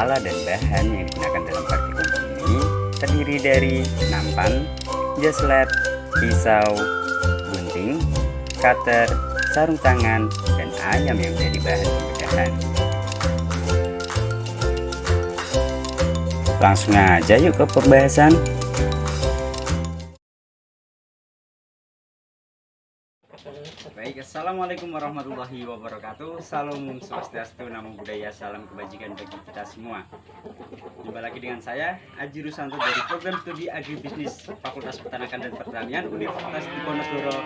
kepala dan bahan yang digunakan dalam praktikum ini terdiri dari nampan, jas-lab, pisau, gunting, cutter, sarung tangan, dan ayam yang menjadi bahan pembedahan. Langsung aja yuk ke pembahasan. Baik, assalamualaikum warahmatullahi wabarakatuh. Salam swastiastu, namo buddhaya, salam kebajikan bagi kita semua. Jumpa lagi dengan saya Aji Rusanto dari program studi agribisnis Fakultas Peternakan dan Pertanian Universitas Diponegoro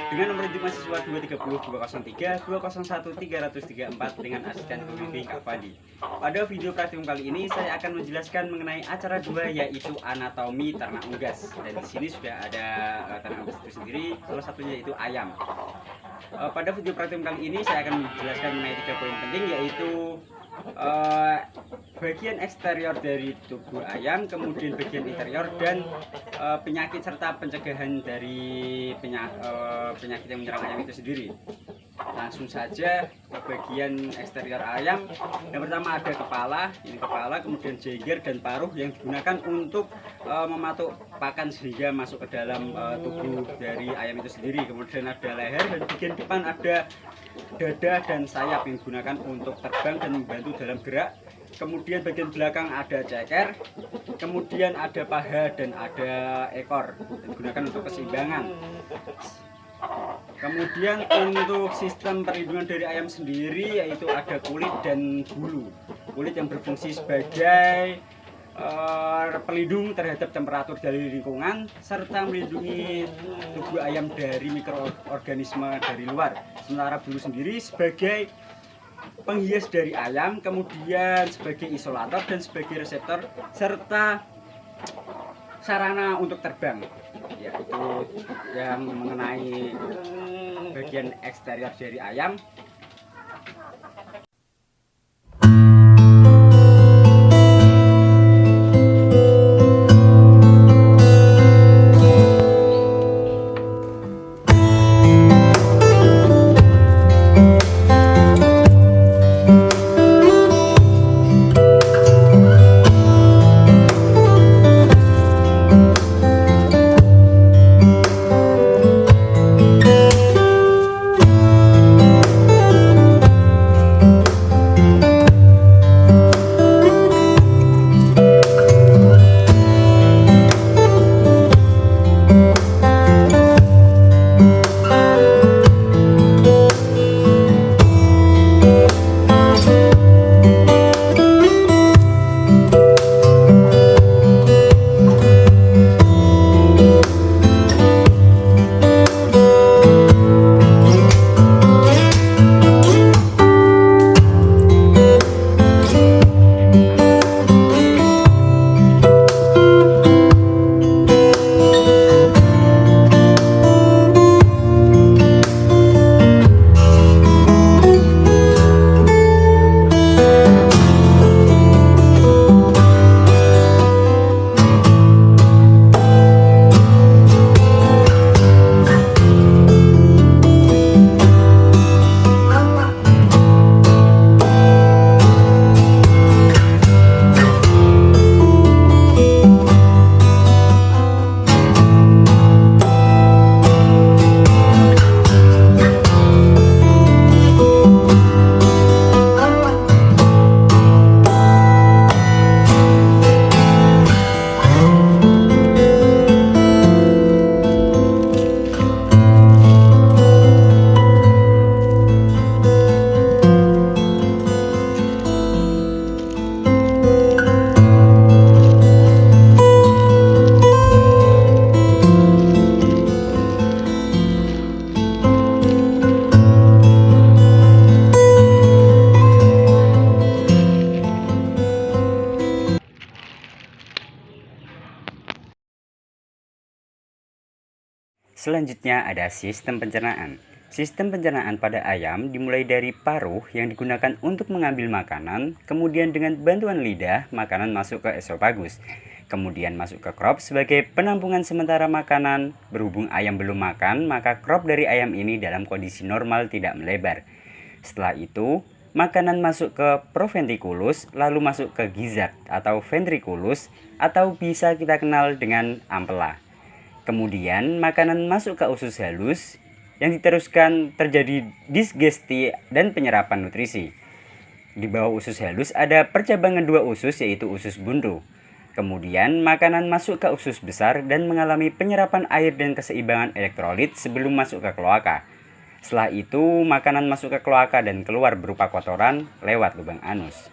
dengan nomor induk mahasiswa 230 203 201 334 dengan asisten pembimbing Kak Fadi. Pada video praktikum kali ini saya akan menjelaskan mengenai acara 2 yaitu anatomi ternak unggas. Dan di sini sudah ada ternak unggas itu sendiri, salah satunya yaitu ayam. Pada video praktikum kali ini saya akan menjelaskan mengenai 3 poin penting yaitu bagian eksterior dari tubuh ayam, kemudian bagian interior, dan penyakit serta pencegahan dari penyakit yang menyerang ayam itu sendiri. Langsung saja ke bagian eksterior ayam. Yang pertama ada kepala, ini kepala, kemudian jengger dan paruh yang digunakan untuk mematuk pakan sehingga masuk ke dalam tubuh dari ayam itu sendiri. Kemudian ada leher, dan bagian depan ada dada dan sayap yang digunakan untuk terbang dan membantu dalam gerak. Kemudian bagian belakang ada ceker, kemudian ada paha dan ada ekor yang digunakan untuk keseimbangan. Kemudian untuk sistem perlindungan dari ayam sendiri yaitu ada kulit dan bulu. Kulit yang berfungsi sebagai pelindung terhadap temperatur dari lingkungan serta melindungi tubuh ayam dari mikroorganisme dari luar. Sementara bulu sendiri sebagai penghias dari ayam, kemudian sebagai isolator dan sebagai reseptor serta sarana untuk terbang. Ya, itu yang mengenai bagian eksterior dari ayam. Selanjutnya ada sistem pencernaan. Sistem pencernaan pada ayam dimulai dari paruh yang digunakan untuk mengambil makanan, kemudian dengan bantuan lidah makanan masuk ke esofagus, kemudian masuk ke crop sebagai penampungan sementara makanan. Berhubung ayam belum makan, maka crop dari ayam ini dalam kondisi normal tidak melebar. Setelah itu makanan masuk ke proventriculus lalu masuk ke gizzard atau ventriculus atau bisa kita kenal dengan ampela. Kemudian makanan masuk ke usus halus yang diteruskan terjadi disgesti dan penyerapan nutrisi. Di bawah usus halus ada percabangan dua usus yaitu usus buntu. Kemudian makanan masuk ke usus besar dan mengalami penyerapan air dan keseimbangan elektrolit sebelum masuk ke kloaka. Setelah itu makanan masuk ke kloaka dan keluar berupa kotoran lewat lubang anus.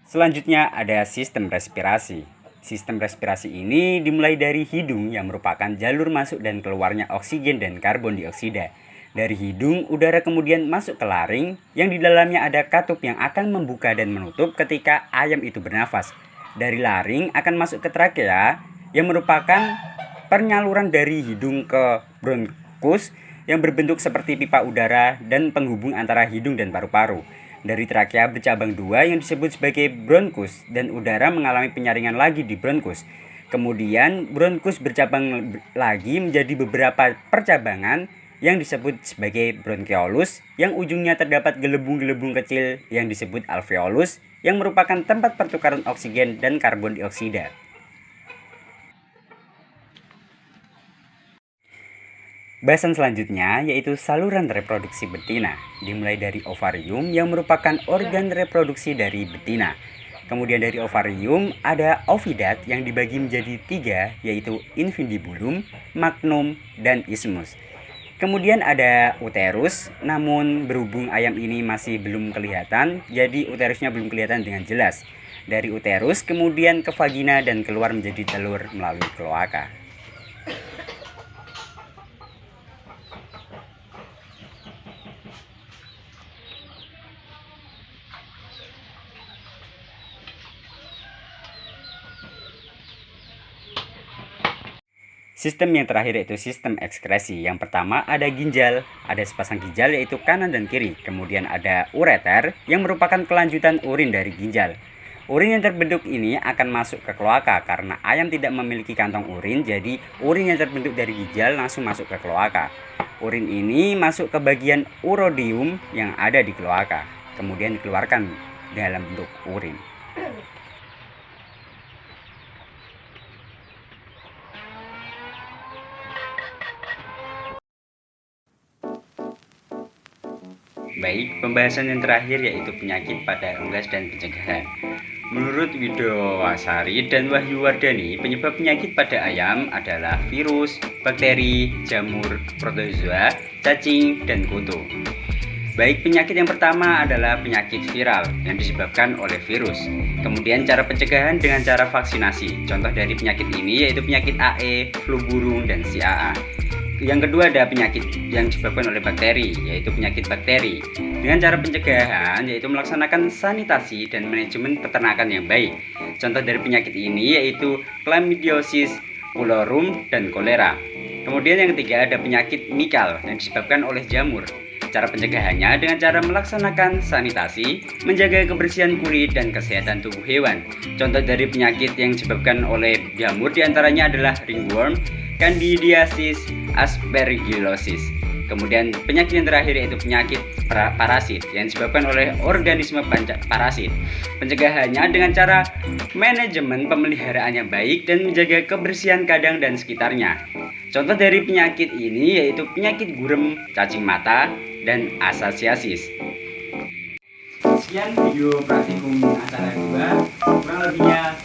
Selanjutnya ada sistem respirasi. Sistem respirasi ini dimulai dari hidung yang merupakan jalur masuk dan keluarnya oksigen dan karbon dioksida. Dari hidung, udara kemudian masuk ke laring yang di dalamnya ada katup yang akan membuka dan menutup ketika ayam itu bernafas. Dari laring akan masuk ke trakea yang merupakan penyaluran dari hidung ke bronkus yang berbentuk seperti pipa udara dan penghubung antara hidung dan paru-paru. Dari trakea bercabang dua yang disebut sebagai bronkus dan udara mengalami penyaringan lagi di bronkus. Kemudian bronkus bercabang lagi menjadi beberapa percabangan yang disebut sebagai bronkeolus yang ujungnya terdapat gelembung-gelembung kecil yang disebut alveolus yang merupakan tempat pertukaran oksigen dan karbon dioksida. Bahasan selanjutnya yaitu saluran reproduksi betina, dimulai dari ovarium yang merupakan organ reproduksi dari betina. Kemudian dari ovarium ada ovidat yang dibagi menjadi tiga yaitu infundibulum, magnum, dan isthmus. Kemudian ada uterus, namun berhubung ayam ini masih belum kelihatan, jadi uterusnya belum kelihatan dengan jelas. Dari uterus kemudian ke vagina dan keluar menjadi telur melalui kloaka. Sistem yang terakhir yaitu sistem ekskresi. Yang pertama ada ginjal, ada sepasang ginjal yaitu kanan dan kiri. Kemudian ada ureter yang merupakan kelanjutan urin dari ginjal. Urin yang terbentuk ini akan masuk ke kloaka karena ayam tidak memiliki kantong urin, jadi urin yang terbentuk dari ginjal langsung masuk ke kloaka. Urin ini masuk ke bagian urodium yang ada di kloaka, kemudian dikeluarkan dalam bentuk urin. Baik, pembahasan yang terakhir yaitu penyakit pada unggas dan pencegahan. Menurut Widowasari dan Wahyu Wardani, penyebab penyakit pada ayam adalah virus, bakteri, jamur, protozoa, cacing, dan kutu. Baik, penyakit yang pertama adalah penyakit viral yang disebabkan oleh virus. Kemudian cara pencegahan dengan cara vaksinasi. Contoh dari penyakit ini yaitu penyakit AE, flu burung, dan CAA. Yang kedua ada penyakit yang disebabkan oleh bakteri, yaitu penyakit bakteri. Dengan cara pencegahan yaitu melaksanakan sanitasi dan manajemen peternakan yang baik. Contoh dari penyakit ini yaitu chlamydiosis, pulorum, dan kolera. Kemudian yang ketiga ada penyakit mikal yang disebabkan oleh jamur. Cara pencegahannya dengan cara melaksanakan sanitasi, menjaga kebersihan kulit dan kesehatan tubuh hewan. Contoh dari penyakit yang disebabkan oleh jamur diantaranya adalah ringworm, candidiasis, aspergillosis. Kemudian penyakit yang terakhir yaitu penyakit parasit yang disebabkan oleh organisme parasit. Pencegahannya dengan cara manajemen pemeliharaan yang baik dan menjaga kebersihan kandang dan sekitarnya. Contoh dari penyakit ini yaitu penyakit gurem, cacing mata, dan asasiasis. Sekian video praktikum acara 2, kurang lebihnya